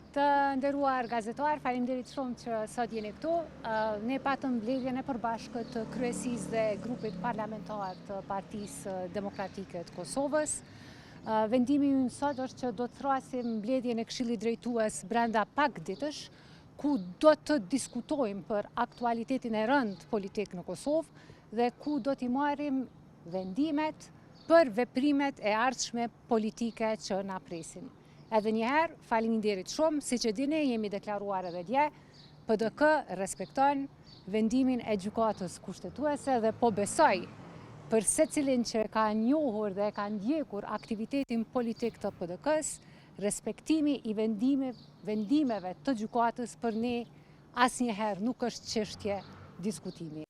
Të nderuar gazetar, faleminderit shumë që sot jeni këtu. Ne patëm mbledhjen e përbashkët të kryesisë dhe grupit parlamentar të Partisë Demokratike të Kosovës. Vendimi ynë sot është që do të thrasim mbledhjen e Këshillit Drejtues brenda pak ditësh, ku do të diskutojmë për aktualitetin e rënd politik në Kosovë dhe ku do t'i marrim vendimet për veprimet e ardhshme politike që na presin. Edhe njëherë, faleminderit shumë, si që dini, jemi deklaruar edhe dje, PDK respekton vendimin e gjykatës kushtetuese dhe po besoj për secilin që ka njohur dhe ka ndjekur aktivitetin politik të PDK-s, respektimi i vendimeve të gjykatës për ne asnjëherë nuk është çështje diskutimi.